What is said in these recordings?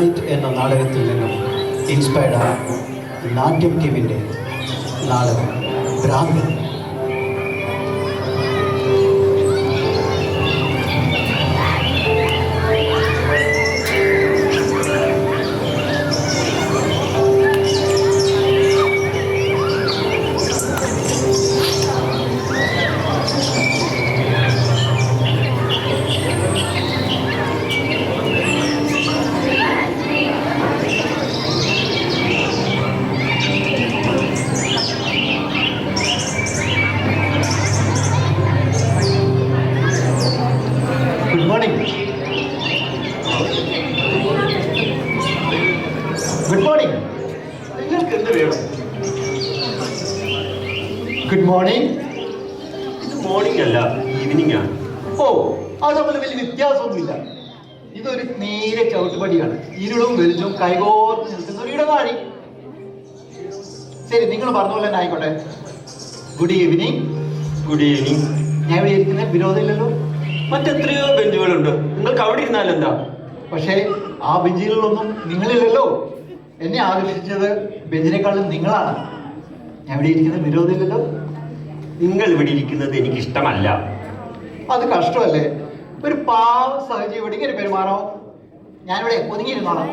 Night എന്ന നാടകത്തിൽ നിന്നും ഇൻസ്പയർഡ് നാട്യം ടീമിൻ്റെ നാടകം ഭ്രാന്തി. Good morning. നിങ്ങൾക്ക് എന്ത് വേണം? Good morning. ഇത് മോർണിംഗ് അല്ല, ഈവനിങ് ആണ്. ഓ, അത് തമ്മിൽ വലിയ വ്യത്യാസമൊന്നുമില്ല. ഇതൊരു നേരെ ചവിട്ടുപടിയാണ്. ഇരുളും വെളിച്ചവും കൈകോർത്ത് നിൽക്കുന്ന ഒരു ഇടനാഴി. ശരി, നിങ്ങൾ പറഞ്ഞ പോലെ തന്നെ ആയിക്കോട്ടെ. Good evening. Good evening. ഞാൻ ഇവിടെ ഇരിക്കുന്ന വിരോധമില്ലല്ലോ. മറ്റെത്രയോ ബെഞ്ചുകളുണ്ട്, നിങ്ങൾക്ക് അവിടെ ഇരുന്നാലെന്താ? പക്ഷേ ആ ബെഞ്ചുകളിലൊന്നും നിങ്ങളില്ലല്ലോ. എന്നെ ആകർഷിച്ചത് ബെഞ്ചിനേക്കാളും നിങ്ങളാണ്. ഞാൻ ഇവിടെ ഇരിക്കുന്ന വിരോധമില്ലല്ലോ. നിങ്ങൾ ഇവിടെ ഇരിക്കുന്നത് എനിക്ക് ഇഷ്ടമല്ല. അത് കഷ്ടമല്ലേ? ഒരു പാവ സഹജീവിയോട് ഇങ്ങനെ പെരുമാറോ? ഞാനിവിടെ ഒതുങ്ങിയിരുന്നോളാം.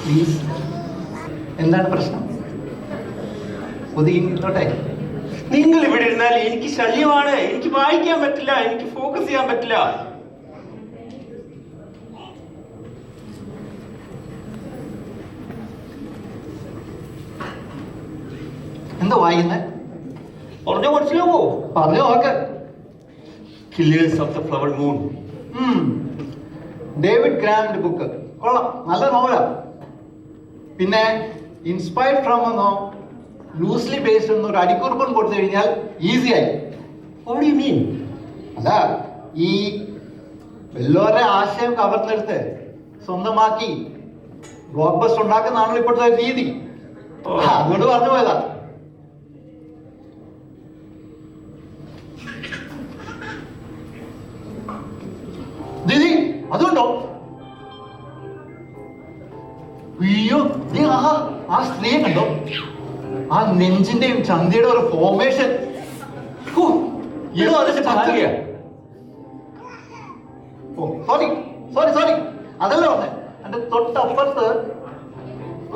പ്ലീസ്. എന്താണ് പ്രശ്നം? ഒതുങ്ങിയിരുന്നോട്ടെ. നിങ്ങൾ ഇവിടെ ഇരുന്നാൽ എനിക്ക് ശല്യമാണ്. എനിക്ക് വായിക്കാൻ പറ്റില്ല, എനിക്ക് ഫോക്കസ് ചെയ്യാൻ പറ്റില്ല. എന്താ വായിക്കുന്നത്? പറഞ്ഞോ, മനസ്സിലാവോ? പറഞ്ഞു നോക്ക്. Killers of the flower moon. David grand book. കൊള്ളാം, നല്ല നോവലാ. പിന്നെ ഇൻസ്പയർഡ് ഫ്രം എന്നോ ലൂസ്ലി ബേസ്ഡ് എന്നൊരു അടിക്കുറിപ്പും കൊടുത്തു കഴിഞ്ഞാൽ ഈസിയായി. What do you mean? അല്ല, ഈ വല്ലവരുടെ ആശയം കവർന്നെടുത്ത് സ്വന്തമാക്കി ബ്ലോക്ക് ബസ്റ്റർ ഉണ്ടാക്കുന്നതാണല്ലോ ഇപ്പോഴത്തെ രീതി. അതുകൊണ്ട് പറഞ്ഞു പോയതാ. ദീദി, അതുകൊണ്ടോ? അയ്യോ, ആ സ്ത്രീയെ കണ്ടോ? ആ നെഞ്ചിന്റെയും ചന്തിയുടെ ഒരു ഫോർമേഷൻ. സോറി അതല്ല പറഞ്ഞേ. എന്റെ തൊട്ടപ്പുറത്ത്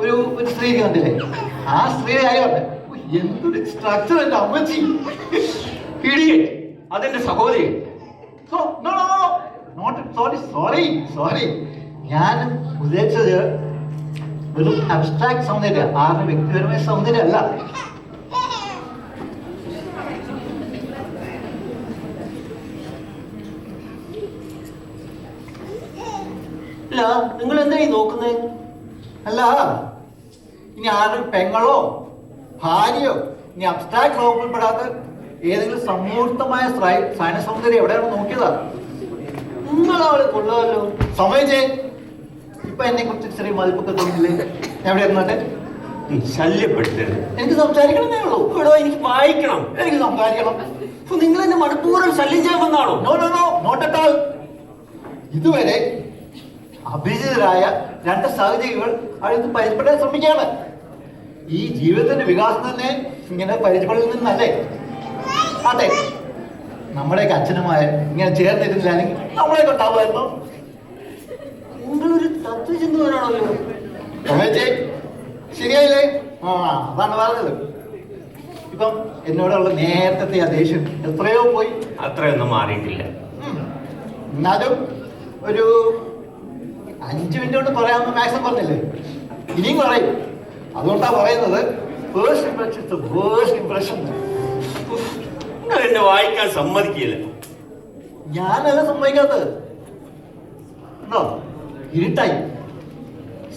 ഒരു സ്ത്രീ കണ്ടില്ലേ? ആ സ്ത്രീ ആയി പറഞ്ഞേ. എന്തൊരു സ്ട്രക്ചർ എന്റെ അമ്മച്ചി. അതെന്റെ സഹോദരി. സോറി ഞാൻ ഉദ്ദേശിച്ചത് വെറും അബ്സ്ട്രാക്ട് സൗന്ദര്യം, ആരുടെ വ്യക്തിപരമായ സൗന്ദര്യം അല്ല. അല്ല, നിങ്ങൾ എന്തായി നോക്കുന്നേ? അല്ല, ഇനി ആരും പെങ്ങളോ ഭാര്യയോ ഇനി അബ്സ്ട്രാക്ട് വകുപ്പിൽപ്പെടാത്ത ഏതെങ്കിലും സമൂർത്തമായ സൈന സൗന്ദര്യം എവിടെയാണ് നോക്കിയതാ? നിങ്ങളവളെ കൊള്ളാമല്ലോ. സമയച്ചേ, ഇപ്പൊ എന്നെ കുറിച്ച് ചെറിയ മതിപ്പൊക്കെ തോന്നില്ലേ? എവിടെ ഇരുന്നോട്ടെ? ശല്യപ്പെടുത്തരുത്. എനിക്ക് സംസാരിക്കണമെന്നേ ഉള്ളൂ. ഇവിടെ എനിക്ക് വായിക്കണം, എനിക്ക് സംസാരിക്കണം. നിങ്ങൾ എന്നെ മനഃപൂർവ്വം ശല്യം ചെയ്യാൻ വന്നാണോ? Not at all. ഇതുവരെ അഭിജിതരായ രണ്ട് സഹജീവികൾ അടുത്ത് പരിചയപ്പെടാൻ ശ്രമിക്കുകയാണ്. ഈ ജീവിതത്തിന്റെ വികാസം തന്നെ ഇങ്ങനെ പരിചയപ്പെടലിൽ നിന്നല്ലേ? അതെ, നമ്മുടെയൊക്കെ അച്ഛനുമായ ഇങ്ങനെ ചേർന്നിരുന്നില്ലെങ്കിൽ നമ്മളെയൊക്കെ ഉണ്ടാവുമായിരുന്നു. നിങ്ങളൊരു തത്വചിന്തകനാണല്ലോ. ശരിയായില്ലേ? അതാണ് പറഞ്ഞത്. ഇപ്പം എന്നോടുള്ള നേരത്തെ ആ ദേഷ്യം എത്രയോ പോയി. അത്രയൊന്നും മാറിയിട്ടില്ല. എന്നാലും ഒരു 5 മിനിറ്റ് കൊണ്ട് പറയാമെന്ന് മാക്സിമം പറഞ്ഞില്ലേ? ഇനിയും പറയും. അതുകൊണ്ടാ പറയുന്നത് ഫേസ്റ്റ് ഇംപ്രഷൻ. നിങ്ങൾ എന്നെ വായിക്കാൻ സമ്മതിക്കില്ല. ഞാനല്ല സമ്മതിക്കാത്തത്. ഉണ്ടോ? ഇരുട്ടായി,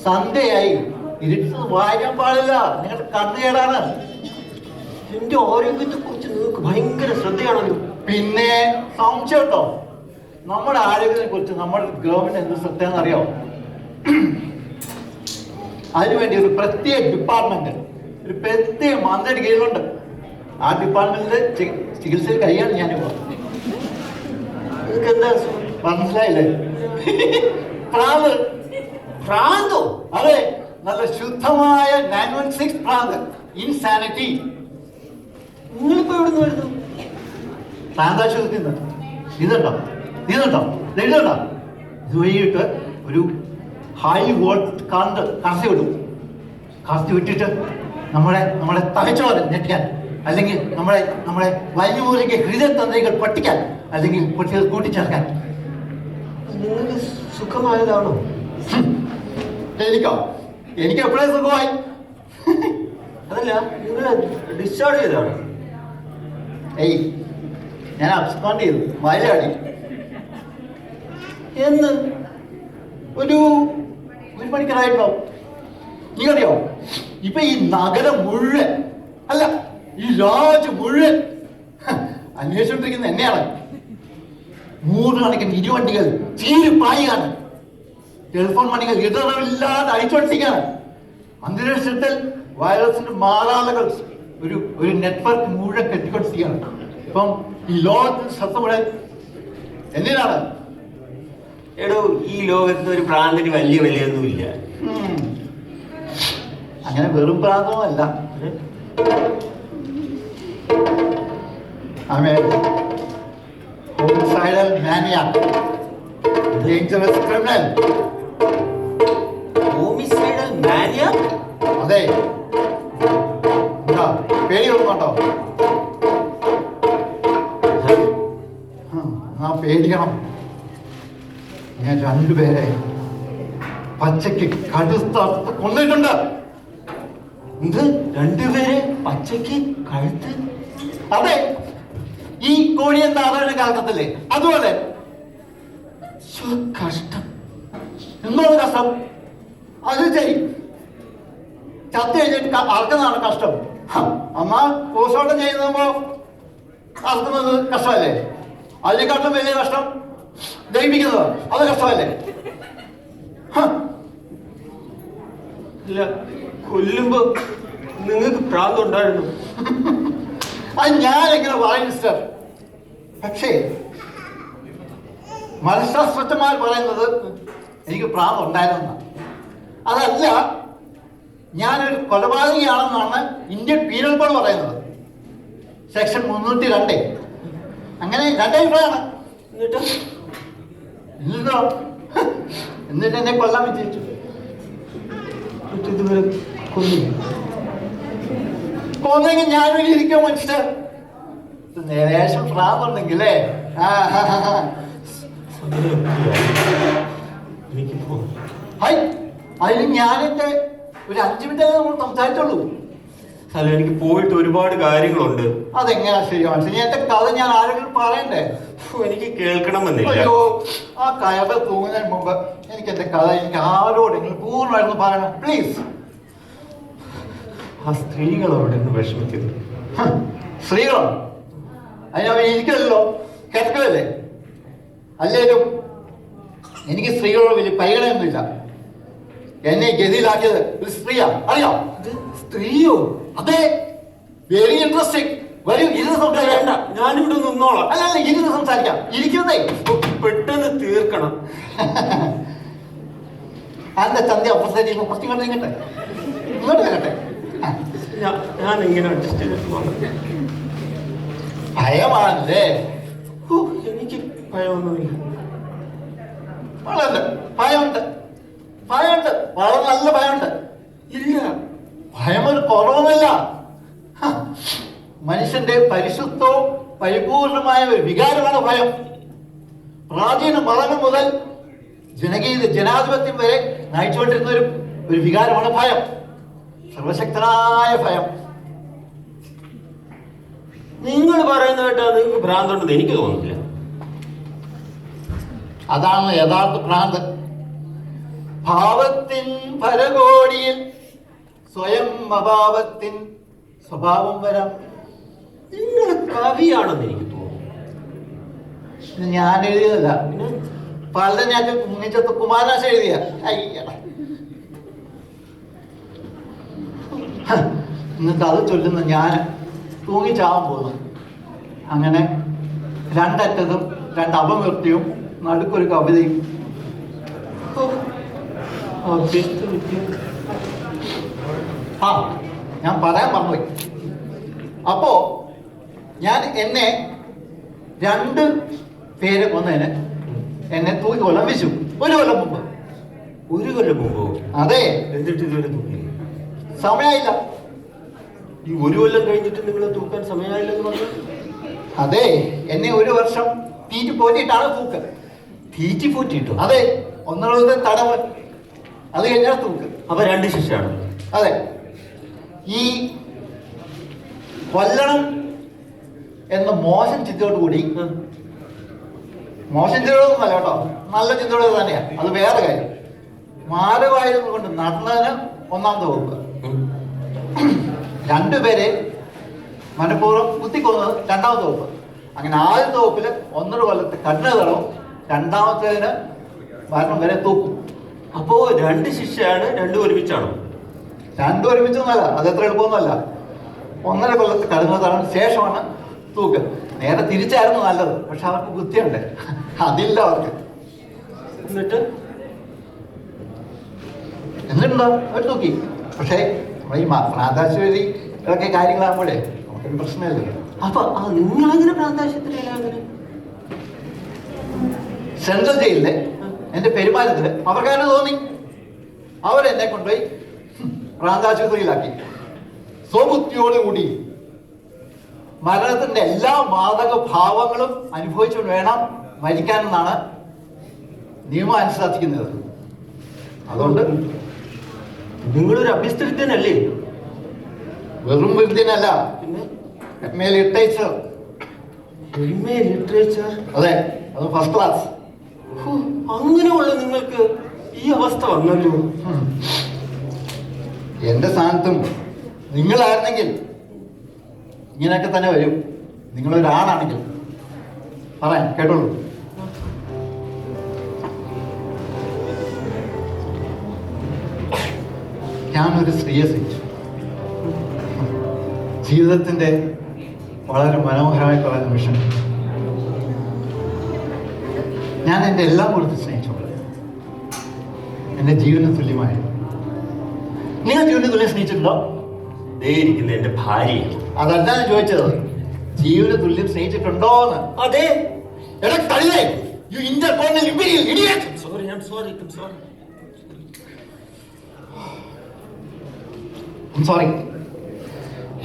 സന്ധ്യയായി. ഇരുട്ട് വായിക്കാൻ പാടില്ല, നിങ്ങളുടെ കണ്ണുകേടാണ്. എന്റെ ആരോഗ്യത്തെ കുറിച്ച് നിങ്ങൾക്ക് ഭയങ്കര ശ്രദ്ധയാണല്ലോ. പിന്നെ സംശയം കേട്ടോ, നമ്മുടെ ആരോഗ്യത്തെ കുറിച്ച് നമ്മുടെ ഗവൺമെന്റ് എന്ത് ശ്രദ്ധയെന്ന് അറിയാമോ? അതിനുവേണ്ടി ഒരു പ്രത്യേക ഡിപ്പാർട്ട്മെന്റ്, ഒരു പ്രത്യേക മന്ത്രിയുടെ കീഴിലുണ്ട്. ആ ഡിപ്പാർട്ട്മെന്റിന്റെ ചികിത്സയിൽ കഴിയാണ് ഞാനിപ്പോ. നിങ്ങൾക്ക് എന്താ മനസ്സിലായില്ലേ? പ്രാന്ത്. ഭ്രാന്തോ? അതെ, നല്ല ശുദ്ധമായ 916 പ്രാന്ത്. ഇൻസാനിറ്റി. നിങ്ങളിപ്പോ എവിടെ നിന്ന് വരുന്നു? പ്രാന്താശുപത്രി ഇതുണ്ടോ ഇതുണ്ടോ ഇത് വൈകിട്ട് ഒരു ഹൈ വോൾട്ട് കറത്തി വിടും. കറത്തി വിട്ടിട്ട് നമ്മളെ തലച്ചോറ് ഞെട്ടിക്കാൻ, അല്ലെങ്കിൽ നമ്മളെ വലിയ ഹൃദയതന്ത്രികൾ പൊട്ടിക്കാൻ, അല്ലെങ്കിൽ പൊട്ടികൾ കൂട്ടിച്ചേർക്കാൻ. നിങ്ങൾക്ക് സുഖമായതാണോ? എനിക്ക് എപ്പോഴേ സുഖമായി. അതല്ല, നിങ്ങൾ ഡിസ്ചാർജ് ചെയ്താണ്? ഏയ്, ഞാൻ അബ്സ്കോണ്ട് ചെയ്തു, വയലാടി. എന്ന്? ഒരു മണിക്കൂറായിട്ടോ. നീ അറിയോ, ഇപ്പൊ ഈ നഗരം മുഴുവൻ, അല്ല ഈ രാജ്യം മുഴുവൻ അന്വേഷിച്ചോണ്ടിരിക്കുന്ന എന്നെയാണ്. 100 കണക്കിന് ഇരുവണ്ടികൾ ചീരിപ്പായാണ്. ടെലിഫോൺ മണികൾ ഇടറില്ലാതെ അയച്ചോണ്ടിരിക്കുകയാണ്. അന്തരീക്ഷത്തിൽ വൈറസിന്റെ മാറാലകൾ ഒരു നെറ്റ്വർക്ക് മുഴുവൻ കെട്ടിക്കൊണ്ടിരിക്കുകയാണ്. ഇപ്പം ഈ ലോകത്തിന് ശ്രദ്ധ മുഴുവൻ എന്തിനാണ്? എടോ, ഈ ലോകത്ത് ഒരു പ്രാന്തിന് വലിയൊന്നുമില്ല. അങ്ങനെ വെറും പ്രാന്തമല്ല. homicidal maniac, dangerous criminal. homicidal maniac? അതെ, പേടി ഓർമ്മട്ടോ. പേടിക്കണം. ഞാൻ 2 പേരെ പച്ചയ്ക്ക് കടുത്തറുത്ത് കൊന്നിട്ടുണ്ട്. എന്ത്? 2 പേരെ പച്ചയ്ക്ക് കഴുത്ത്? അതെ, ഈ കോഴിയെ താറാവിനെ കാക്കത്തില്ലേ, അതുപോലെ. കഷ്ടം. എന്താണ് കഷ്ടം? അത് ശരി, ചത്ത് കഴിഞ്ഞിട്ട് അറക്കുന്നതാണ് കഷ്ടം. അമ്മ പോസ്റ്റ്മോർട്ടം ചെയ്യുമ്പോ അറക്കുന്നത് കഷ്ടമല്ലേ? അതിനെക്കാട്ടും വലിയ കഷ്ടം ദഹിപ്പിക്കുന്നത്, അത് കഷ്ടമല്ലേ? അല്ല, കൊല്ലുമ്പോ നിങ്ങൾക്ക് പ്രാന്തുണ്ടായിരുന്നു? അത് ഞാനെങ്ങനെ പറയും മിസ്റ്റർ? പക്ഷേ മനഃശാസ്ത്രജ്ഞന്മാർ പറയുന്നത് എനിക്ക് പ്രാന്തുണ്ടായിരുന്ന. അതല്ല, ഞാനൊരു കൊലപാതകയാണെന്നാണ് ഇന്ത്യൻ പീനൽ കോഡ് പറയുന്നത്. സെക്ഷൻ 302. അങ്ങനെ 2 അഭിപ്രായമാണ്. എന്നിട്ട് എന്നെ കൊല്ലാൻ വിജയിച്ചു. ഇതുവരെ കൊന്നെങ്കിൽ ഞാൻ വേണ്ടി ഇരിക്കാൻ മനസ്സില. നേരേശം പ്രാന്തുണ്ടെങ്കിലേ അതിന് ഞാനെന്റെ ഒരു 5 മിനിറ്റ് നമ്മൾ സംസാരിച്ചുള്ളൂ. അല്ല, എനിക്ക് പോയിട്ട് ഒരുപാട് കാര്യങ്ങളുണ്ട്. അതെങ്ങനെയാ ശരിയാണ്? എന്റെ കഥ ഞാൻ ആരെങ്കിലും പറയണ്ടേ? എനിക്ക് കേൾക്കണമെന്നില്ല. അയ്യോ, ആ കയറ് തൂങ്ങുന്നതിന് മുമ്പ് എനിക്ക് ആരോടെങ്കിലും പൂർണ്ണമായിരുന്നു പറയണം, പ്ലീസ്. ആ സ്ത്രീകളോട് എന്ന് വിഷമിക്കുന്നു. സ്ത്രീകളോ? അതിനവ ഇരിക്കല്ലോ, കേൾക്കലല്ലേ? അല്ലേലും എനിക്ക് സ്ത്രീകളോട് വലിയ പരിഗണനയൊന്നുമില്ല. എന്നെ ഗതിയിലാക്കിയത് ഒരു സ്ത്രീയാ, അറിയാം? സ്ത്രീയോ? അതെ, വെരി ഇൻട്രസ്റ്റിംഗ്. വരൂ, ഇരുന്ന് സംസാരിക്കണ്ട. ഞാനിവിടെ നിന്നോളാം. അല്ല, ഇരുന്ന് സംസാരിക്കാം. ഇരിക്കുന്നേ പെട്ടെന്ന് തീർക്കണം. അന്റെ ചന്തി അപ്പുറത്തേക്ക് കുറച്ച് ഇങ്ങോട്ട് ഇങ്ങട്ടെ, ഇങ്ങോട്ട് വരട്ടെ. ഞാൻ ഇങ്ങനെ അഡ്ജസ്റ്റ് ചെയ്തിട്ട് ഭയമാണല്ലേ? എനിക്ക് ഭയമൊന്നുമില്ല. വളരെ ഭയമുണ്ട്, ഭയമുണ്ട്, വളരെ നല്ല ഭയമുണ്ട്. ഇല്ല, ഭയം ഒരു കുറവൊന്നുമില്ല. മനുഷ്യന്റെ പരിശുദ്ധവും പരിപൂർണമായ ഒരു വികാരമാണ് ഭയം. പ്രാചീന മതങ്ങൾ മുതൽ ജനാധിപത്യം വരെ നയിച്ചുകൊണ്ടിരുന്ന ഒരു വികാരമാണ് ഭയം. സർവശക്തനായ ഭയം. നിങ്ങൾ പറയുന്ന കേട്ടാ നിങ്ങൾക്ക് ഭ്രാന്തുണ്ടെന്ന് എനിക്ക് തോന്നുന്നില്ല. അതാണ് യഥാർത്ഥ ഭ്രാന്ത്. ഭാവത്തിൻ പരകോടിയിൽ സ്വയം അഭാവത്തിൻ സ്വഭാവം വരാം. നിങ്ങൾ കവിയാണെന്ന് എനിക്ക് തോന്നുന്നു. ഞാൻ എഴുതിയതല്ല, പലരും ഞാൻ മുങ്ങിച്ചത്ത് കുമാരനാശ എഴുതിയ. എന്നിട്ട് അത് ചൊല്ലുന്ന ഞാൻ തൂങ്ങിച്ചാവാൻ പോകുന്നു. അങ്ങനെ രണ്ടറ്റതും രണ്ട് അപമൃത്യും നടുക്കൊരു കവിതയും. ആ ഞാൻ പറയാൻ മറന്നുപോയി. അപ്പോ ഞാൻ എന്നെ 2 പേരെ കൊന്നതിന് എന്നെ തൂക്കി കൊല്ലം വിശു 1 കൊല്ലം മുമ്പ്. 1 കൊല്ലം മുമ്പോ? അതെ. എന്നിട്ട് ഇതുവരെ തൂക്കി? സമയമായില്ല. ഈ 1 കൊല്ലം കഴിഞ്ഞിട്ട് നിങ്ങളെ തൂക്കാൻ സമയമായില്ലെന്ന് പറഞ്ഞു? അതെ, എന്നെ 1 വർഷം തീറ്റി പോറ്റിയിട്ടാണ് തൂക്ക്. തീറ്റി പോറ്റിട്ടോ? അതെ, 1 തടവ്, അത് കഴിഞ്ഞാൽ തൂക്ക്. അപ്പൊ 2 ശിക്ഷയാണ്? അതെ. ഈ കൊല്ലണം എന്ന മോശം ചിന്തയോടുകൂടി, മോശം ചിന്തയോടൊന്നും അല്ല കേട്ടോ, നല്ല ചിന്തയോട് തന്നെയാണ്, അത് വേറെ കാര്യം. മാരകായുധം കൊണ്ട് നടന്നതിന് 1-ാമത്തെ വകുപ്പ്. 2 പേരെ മനഃപൂർവ്വം കുത്തിക്കൊന്നത് 2-ാമത്തെ വകുപ്പ്. അങ്ങനെ ആദ്യത്തെ വകുപ്പിൽ 1.5 കൊല്ലത്തെ കഠിന തടവും, 2-ാമത്തേതിന് മരണം വരെ തൂക്കും. അപ്പോ 2 ശിക്ഷയാണ്? 2 ഒരുമിച്ചാണോ? 2 ഒരുമിച്ചൊന്നുമല്ല, അത് എത്ര എളുപ്പമൊന്നുമല്ല. 1.5 കൊല്ലത്തെ കഠിന തടവിന് ശേഷമാണ് തൂക്ക്. നേരെ തിരിച്ചായിരുന്നു നല്ലത്, പക്ഷെ അവർക്ക് ബുദ്ധിയുണ്ട്, അതില്ല അവർക്ക്. എന്നിട്ടുണ്ടോ അവർ തൂക്കി. പക്ഷേ നമ്മുടെ ഈ പ്രാന്താശുപത്രി ഇതൊക്കെ കാര്യങ്ങളാകുമ്പോഴേ നമുക്കൊരു പ്രശ്നമില്ലല്ലോ. അപ്പൊ നിങ്ങളെങ്ങനെ പ്രാന്താശുപത്രിയിലാണ്? സെൻട്രൽ ജയിലിലെ എന്റെ പെരുമാറ്റത്തില് അവർക്കങ്ങനെ തോന്നി. അവരെന്നെ കൊണ്ടുപോയി പ്രാന്താശുപത്രിയിലാക്കി. സ്വബുദ്ധിയോടുകൂടി മരണത്തിന്റെ എല്ലാ മാദക ഭാവങ്ങളും അനുഭവിച്ചുകൊണ്ട് വേണം മരിക്കാനെന്നാണ് നിയമം അനുശാസിക്കുന്നത്. അതുകൊണ്ട് നിങ്ങളൊരു അഭ്യസ്തവിദ്യനല്ലേ? വെറും വിദ്യനല്ല, പിന്നെ ലിറ്ററേച്ചർ. ലിറ്ററേച്ചർ? അതെ, അത് ഫസ്റ്റ് ക്ലാസ്. അങ്ങനെയുള്ള നിങ്ങൾക്ക് ഈ അവസ്ഥ വന്നല്ലോ. എന്റെ സ്ഥാനത്തും നിങ്ങളായിരുന്നെങ്കിൽ ഇങ്ങനെയൊക്കെ തന്നെ വരും. നിങ്ങളൊരാണാണെങ്കിൽ. പറയാൻ കേട്ടോളൂ. ഞാനൊരു സ്ത്രീയെ സ്നേഹിച്ചു. ജീവിതത്തിന്റെ വളരെ മനോഹരമായ കുറെ നിമിഷം ഞാൻ എൻ്റെ എല്ലാം കൊടുത്ത് സ്നേഹിച്ചു. എൻ്റെ ജീവന് തുല്യമായി. നിങ്ങൾ ജീവന് തുല്യം സ്നേഹിച്ചിട്ടുണ്ടോ? ഇരിക്കുന്ന എന്റെ ഭാര്യ. അതല്ല ഞാൻ ചോദിച്ചത്, ജീവന് തുല്യം സ്നേഹിച്ചിട്ടുണ്ടോ എന്ന്. അതെ. സോറി,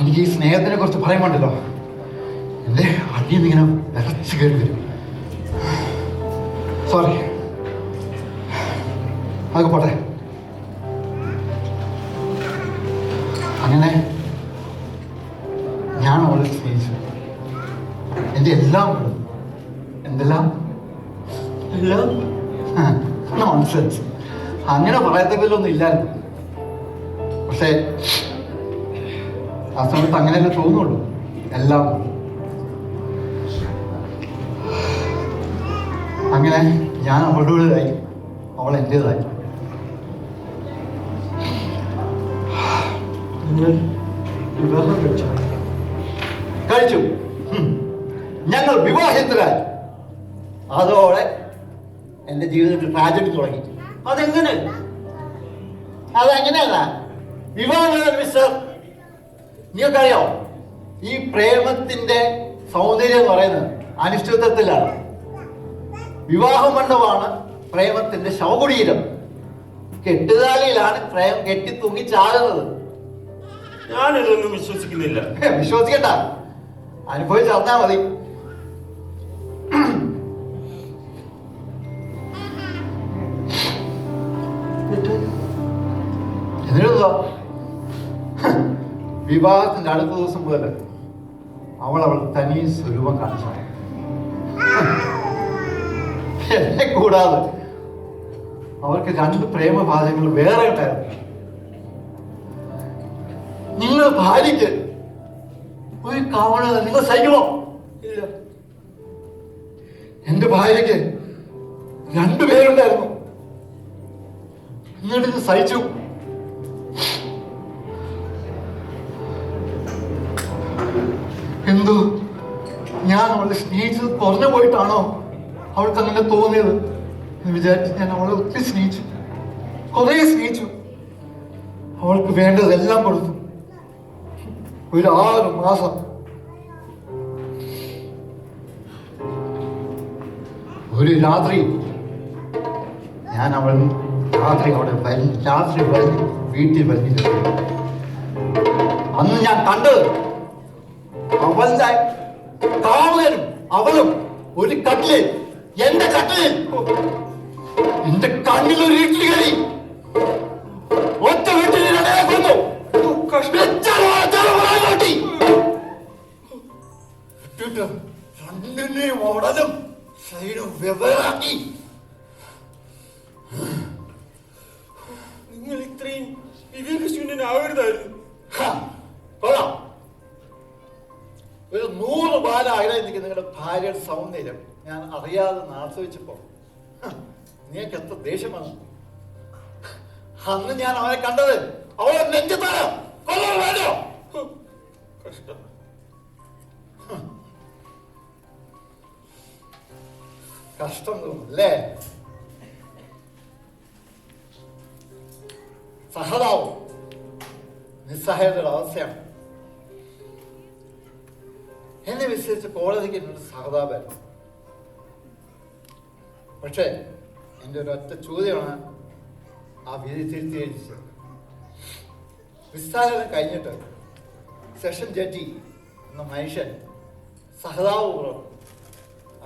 എനിക്ക് ഈ സ്നേഹത്തിനെ കുറിച്ച് പറയുമ്പോണ്ടല്ലോ എന്റെ അടിയിൽ ഇങ്ങനെ വിറച്ച് കയറി വരും. സോറി, അതൊക്കെ പോട്ടെ. അങ്ങനെ ഞാൻ അവളെ സ്നേഹിച്ചു. എൻ്റെ എല്ലാം എന്തെല്ലാം നോൺസെൻസ്. അങ്ങനെ പറയത്തക്കതൊന്നും ഇല്ലായിരുന്നു. പക്ഷേ ആ സമയത്ത് അങ്ങനെയല്ലേ തോന്നുള്ളൂ. എല്ലാം അങ്ങനെ ഞാൻ അവളുടേതായി, അവൾ എൻ്റേതായി. കഴിച്ചു. ഞങ്ങൾ വിവാഹിതരായി. അതോടെ എൻ്റെ ജീവിതത്തിൽ ട്രാജഡി തുടങ്ങി. അതെങ്ങനെ? അതെങ്ങനെയല്ല വിവാഹം മിസ്റ്റർ. നിങ്ങൾക്കറിയോ, ഈ പ്രേമത്തിന്റെ സൗന്ദര്യം എന്ന് പറയുന്നത് അനിശ്ചിതത്വത്തിലാണ്. വിവാഹ മണ്ഡപമാണ് പ്രേമത്തിന്റെ ശവകുടീരം. കെട്ടുതാലിയിലാണ് പ്രേമം കെട്ടി തൂങ്ങി ചാടുന്നത്. ഞാനിതൊന്നും വിശ്വസിക്കുന്നില്ല. വിശ്വസിക്കണ്ട, അനുഭവിച്ചറിഞ്ഞാ മതി. എന്നിട്ടോ വിവാഹത്തിന്റെ അടുത്ത ദിവസം മുതൽ അവൾ തനി സ്വരൂപം കാണിച്ചു. എന്നെ കൂടാതെ അവർക്ക് 2 പ്രേമഭാജങ്ങൾ വേറെ ഉണ്ടായിരുന്നു. നിങ്ങൾ ഭാര്യയ്ക്ക് ഒരു കവണ നിങ്ങൾ സഹിക്കുമോ? ഇല്ല. എന്റെ ഭാര്യയ്ക്ക് 2 പേരുണ്ടായിരുന്നു. എന്നിട്ട് സഹിച്ചു. എന്തോ ഞാൻ അവളെ അവളെ സ്നേഹിച്ചത് കുറഞ്ഞു പോയിട്ടാണോ അവൾക്ക് അങ്ങനെ തോന്നിയത് എന്ന് വിചാരിച്ച് ഞാൻ അവളെ ഒത്തിരി സ്നേഹിച്ചു, കുറെ സ്നേഹിച്ചു. അവൾക്ക് വേണ്ടതെല്ലാം കൊടുത്തു. ഒരു 6 മാസം ഒരു രാത്രി ഞാൻ രാത്രി വീട്ടിൽ വരുന്നില്ല. അന്ന് ഞാൻ കണ്ടത് അവളുടെ കാവലനും അവളും ഒരു കട്ടിലിൽ, എന്റെ കട്ടിലിൽ, എന്റെ കണ്ണിലൊരു ഇഡ്ലി കറി ഒറ്റ വീട്ടിലിടയെ കൊന്നു. രണ്ടിനെയും ഉടലും ശരീരം വെവ്വേറാക്കി. നിങ്ങൾ ഇത്രയും വിവേകശൂന്യനാവരുതായിരുന്നു. കൊള്ളാം. ഒരു 100 ബാലാകെ എനിക്ക് നിങ്ങളുടെ ഭാര്യയുടെ സൗന്ദര്യം ഞാൻ അറിയാതെ ആസ്വദിച്ചപ്പോ നീക്ക് എത്ര ദേഷ്യം വന്നു. അന്ന് ഞാൻ അവനെ കണ്ടത് അവളെ നെഞ്ചത്താണ്. വേണോ? കഷ്ടം. കഷ്ടം തോന്നുന്നല്ലേ? സഹതാവും നിസ്സഹായതയുടെ അവസ്ഥയാണ്. എന്നെ വിശ്വസിച്ച് കോടതിക്ക് എന്നോട് സഹതാപമായിരുന്നു. പക്ഷേ എൻ്റെ ഒരൊറ്റ ചോദ്യമാണ് ആ വിധി തിരുത്തിയത്. വിസ്താരം കഴിഞ്ഞിട്ട് സെഷൻ ജഡ്ജി എന്ന മനുഷ്യൻ സഹതാപപൂർവ്വം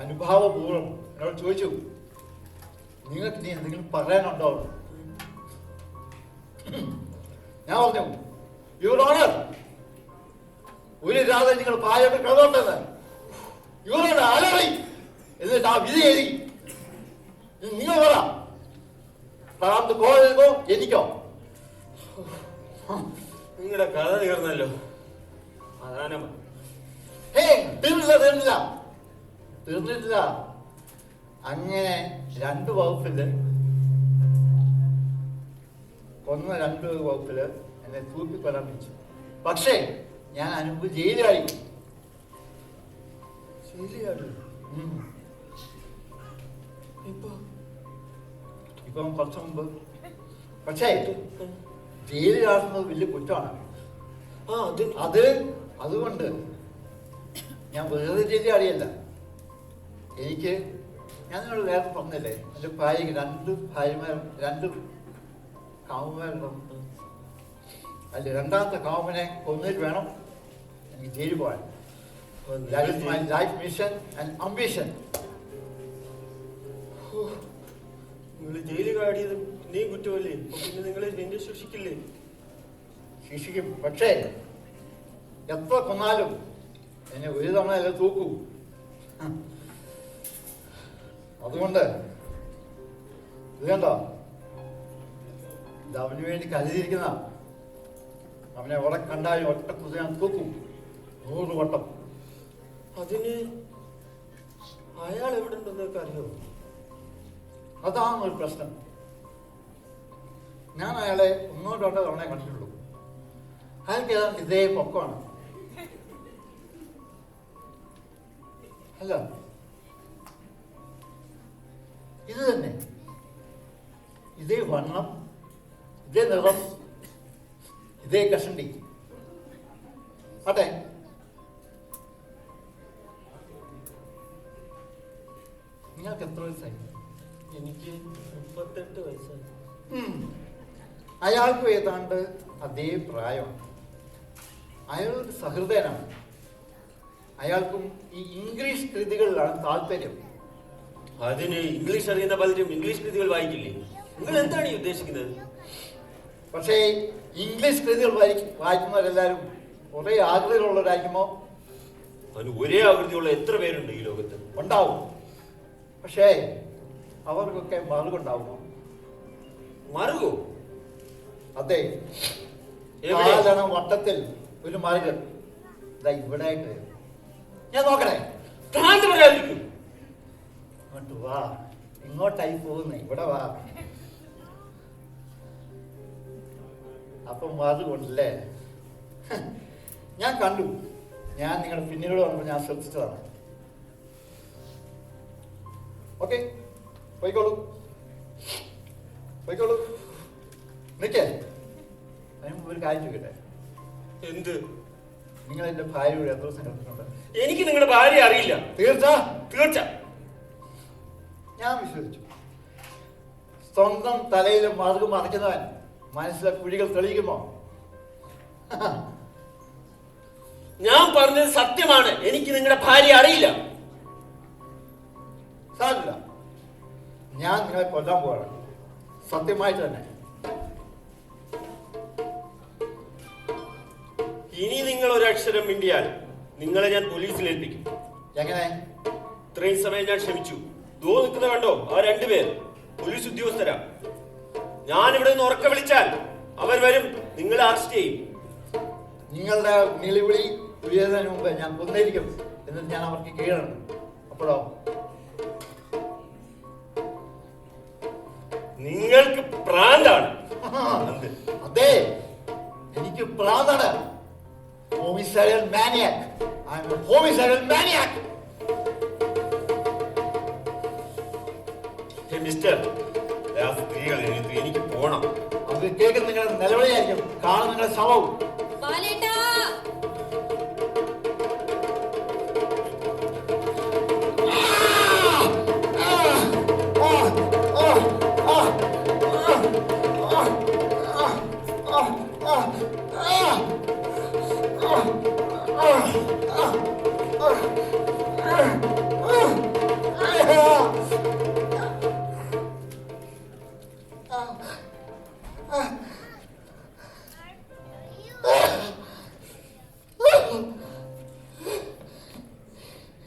അനുഭാവപൂർവ്വം എന്നോട് ചോദിച്ചു, നിങ്ങൾക്ക് ഇനി എന്തെങ്കിലും പറയാനുണ്ടോ? ഞാൻ പറഞ്ഞു, യുവർ ഓണർ, ഒരു രാധ നിങ്ങൾ പായോട്ട് കിടന്നോട്ടെന്ന് യുവറുടെ അലറി. എന്നിട്ട് ആ വിധി എഴുതി. നിങ്ങൾ പറ, പ്രാന്ത് കോഴോ എനിക്കോ? നിങ്ങളുടെ കഥ തീർന്നല്ലോ. പ്രധാനമായി തീർന്നിട്ടില്ല. അങ്ങനെ 2 വകുപ്പില് കൊന്ന 2 വകുപ്പില് എന്നെ തൂക്കിക്കൊല്ലാൻ വെച്ചു. പക്ഷേ ഞാൻ അനുഭവ ജയിലായി. ഇപ്പം കുറച്ചു മുമ്പ്. പക്ഷേ ജയിലിൽ ആടുന്നത് വലിയ കുറ്റമാണ്. അതുകൊണ്ട് ഞാൻ വേറെ ജയിലിൽ ആടിയല്ല. ഞാൻ നിങ്ങളോട് നേരത്തെ പറഞ്ഞില്ലേ, എൻ്റെ ഭാര്യയ്ക്ക് 2 കാമുകന്മാരുണ്ട്. അതിൽ 2ാമത്തെ കാമുകനെ കൊന്നിട്ട് വേണം എനിക്ക് ജയിലിൽ പോകാൻ. That is my life mission and ambition. നിങ്ങൾ ജയിലിൽ കാടിയത് നീ കുറ്റമല്ലേ? പിന്നെ നിങ്ങളെ എന്നെ ശിക്ഷിക്കില്ലേ? ശിക്ഷിക്കും. പക്ഷേ എത്ര കൊന്നാലും എന്നെ ഒരു തവണ അല്ല തൂക്കൂ. അതുകൊണ്ട് ഇത് കണ്ടോ, ഇത് അവന് വേണ്ടി കരുതിയിരിക്കുന്ന. അവനെ എവിടെ കണ്ടാലും ഒറ്റ കുതി ഞാൻ തൂക്കും 100 വട്ടം. അതിന് അയാൾ എവിടെ ഉണ്ടെന്നൊക്കെ അറിയോ? അതാണ് ഒരു പ്രശ്നം. ഞാൻ അയാളെ 1-2 തവണ കണ്ടിട്ടുള്ളൂ. അയാൾക്ക് ഏതാണ്ട് ഇതേ പൊക്കമാണ്. അല്ല, ഇത് തന്നെ, ഇതേ വണ്ണം, ഇതേ നിറം, ഇതേ കഷണ്ടി. അതെ, നിങ്ങൾക്ക് എത്ര വയസ്സായി? എനിക്ക് 38 വയസ്സായി. അയാൾക്കും ഏതാണ്ട് അതേ പ്രായമാണ്. അയാളൊരു സഹൃദയനാണ്. അയാൾക്കും ഈ ഇംഗ്ലീഷ് കൃതികളിലാണ് താല്പര്യം. അതിന് ഇംഗ്ലീഷ് അറിയുന്ന പലരും ഇംഗ്ലീഷ് കൃതികൾ വായിക്കില്ലേ? നിങ്ങൾ എന്താണ് ഈ ഉദ്ദേശിക്കുന്നത്? പക്ഷേ ഇംഗ്ലീഷ് കൃതികൾ വായിക്കുന്നവരെല്ലാവരും ഒരേ ആകൃതിയിലുള്ളവരായിരിക്കുമോ? അതിന് ഒരേ ആകൃതിയുള്ള എത്ര പേരുണ്ട് ഈ ലോകത്ത്? ഉണ്ടാവും. പക്ഷേ അവർക്കൊക്കെ മറുകുണ്ടാവുമോ? മറുകോ? അതെ, വട്ടത്തിൽ ഒരു മറുക് ഇവിടെ ആയിട്ട്. ഞാൻ നോക്കണേ? ഇങ്ങോട്ട് വാ. ഇങ്ങോട്ടായി പോകുന്നേ, ഇവിടെ വാ. അപ്പം മറുകൊണ്ടല്ലേ? ഞാൻ കണ്ടു. ഞാൻ നിങ്ങളുടെ പിന്നിലൂടെ വന്നപ്പോൾ ഞാൻ ശ്രദ്ധിച്ചതാണ്. ഓക്കെ, പോയിക്കോളൂ പോയിക്കോളൂ. നിൽക്കേ, അതിന് മുമ്പ് ഒരു കാര്യം ചോദിക്കട്ടെ. എന്ത്? നിങ്ങൾ എന്റെ ഭാര്യയോട് എത്ര സങ്കല്പമുണ്ട്? എനിക്ക് നിങ്ങളുടെ ഭാര്യ അറിയില്ല. തീർച്ച തീർച്ച ഞാൻ വിശ്വസിച്ചു. സ്വന്തം തലയിൽ മറുകു മറിക്കുന്നവൻ മനസ്സിലെ കുഴികൾ തെളിയിക്കുമോ? ഞാൻ പറഞ്ഞത് സത്യമാണ്. എനിക്ക് നിങ്ങളുടെ ഭാര്യ അറിയില്ല. സാരില്ല, ഞാൻ നിങ്ങളെ കൊല്ലാൻ പോവാണ്, സത്യമായിട്ട് തന്നെ. ഇനി നിങ്ങൾ ഒരു അക്ഷരം മിണ്ടിയാൽ നിങ്ങളെ ഞാൻ പോലീസിൽ ഏൽപ്പിക്കും. എങ്ങനെ? ഇത്രയും സമയം ഞാൻ ക്ഷമിച്ചു. ദോ നിൽക്കുന്ന കണ്ടോ, ആ രണ്ടുപേർ പോലീസ് ഉദ്യോഗസ്ഥരാ. ഞാൻ ഇവിടെ നിന്ന് ഉറക്ക വിളിച്ചാൽ അവർ വരും, നിങ്ങളെ അറസ്റ്റ് ചെയ്യും. നിങ്ങളുടെ നിലവിളി ഉയരുന്നതിന് മുമ്പ് ഞാൻ കൊന്നിരിക്കും എന്നിട്ട് ഞാൻ അവർക്ക് കീഴാണ്. അപ്പോഴോ? നിങ്ങൾക്ക് പ്രാന്താണ്. അതെ, എനിക്ക് പ്രാന്താണ്. Homicidal maniac. I'm a homicidal maniac. Mister, സ്ത്രീകൾ എനിക്ക് പോണം. അത് കേൾക്കുന്ന നിങ്ങളുടെ നിലവിളിയായിരിക്കും, കാണുന്ന നിങ്ങളുടെ ശവവും.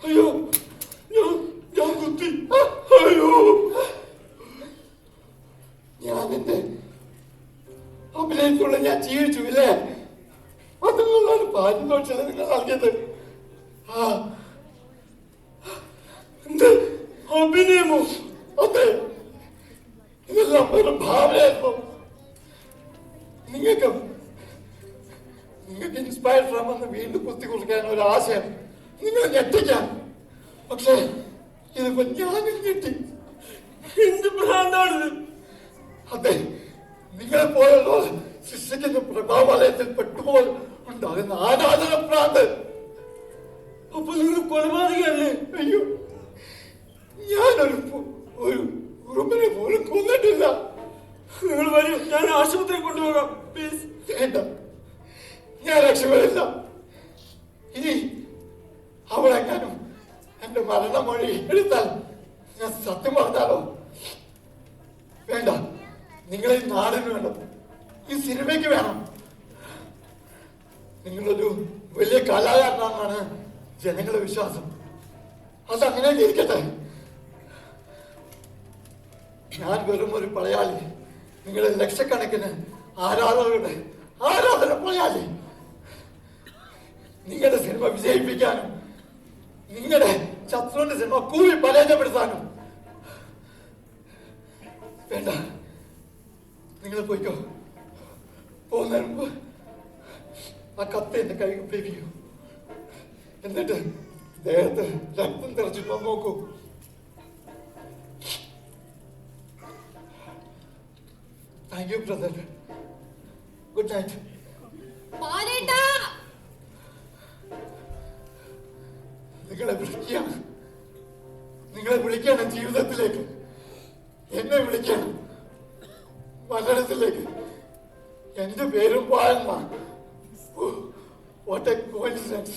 അയ്യോ, ഞാൻ കുത്തി. അയ്യോ, ഞാൻ എന്റെ അഭിനയത്തിലൂടെ ഞാൻ ജീവിച്ചു ഇല്ലേ? അതുകൊണ്ടാണ് പാരിതോഷികം നിങ്ങൾ നൽകിയത്. എന്ത് അഭിനയമോ? അതെ, ഇതെല്ലാം ഒരു ഭാവനയായിരുന്നു. നിങ്ങൾക്ക് ഇൻസ്പയർ ഫ്രമെന്ന് വീണ്ടും കുത്തി കുറിക്കാൻ ഒരു ആശയം നിങ്ങളെ ഞെട്ടിക്കാൻ. പക്ഷേ ഇതിപ്പോ ഞാനും ഞെട്ടി. എന്ത് ഭ്രാന്താണിത്? അതെ, നിങ്ങളെ പോലുള്ള ശിക്ഷിക്കുന്ന പ്രഭാവലയത്തിൽ പെട്ടുപോൽ ഉണ്ടാകുന്ന ആരാധന ഭ്രാന്ത്. അപ്പൊ നിങ്ങൾ കൊലപാതകല്ലേ? അയ്യോ, ഞാനൊരു ഉറുമ്പിനെ പോലും കൊന്നിട്ടില്ല. നിങ്ങൾ വരൂ, ഞാൻ ആശുപത്രി കൊണ്ടുപോകാം. പ്ലീസ്. വേണ്ട, ഞാൻ രക്ഷപ്പെടില്ല. ഇനി അവളെങ്ങാനും എന്റെ മരണമൊഴി എടുത്താൽ ഞാൻ സത്യം പറഞ്ഞാലോ? വേണ്ട, നിങ്ങളെ ഈ നാടിന് വേണം, ഈ സിനിമയ്ക്ക് വേണം. നിങ്ങളൊരു വലിയ കലാകാരനാണെന്നാണ് ജനങ്ങളുടെ വിശ്വാസം. അതങ്ങനെ ഇരിക്കട്ടെ. ഞാൻ വെറും ഒരു പടയാളി, നിങ്ങളുടെ ലക്ഷക്കണക്കിന് ആരാധകരുടെ ആരാധന പടയാളി. നിങ്ങളുടെ സിനിമ വിജയിപ്പിക്കാനും നിങ്ങളുടെ ശത്രുവിന്റെ സിനിമ കൂവി പരാജയപ്പെടുത്താനും. വേണ്ട, നിങ്ങൾ പോയിക്കോ. പോകുന്നതിന് മുമ്പ് ആ കത്ത് എന്റെ കൈ ഉപയോഗിക്കൂ. എന്നിട്ട് ദേഹത്ത് രക്തം തെറിച്ചിട്ടോ നോക്കൂ. Thank you brother. Good night. നിങ്ങളെ വിളിക്കുകയാണ് ജീവിതത്തിലേക്ക്, എന്നെ വിളിക്കണം മരണത്തിലേക്ക്. എന്റെ പേരും പാഴുന്ന. What a coincidence.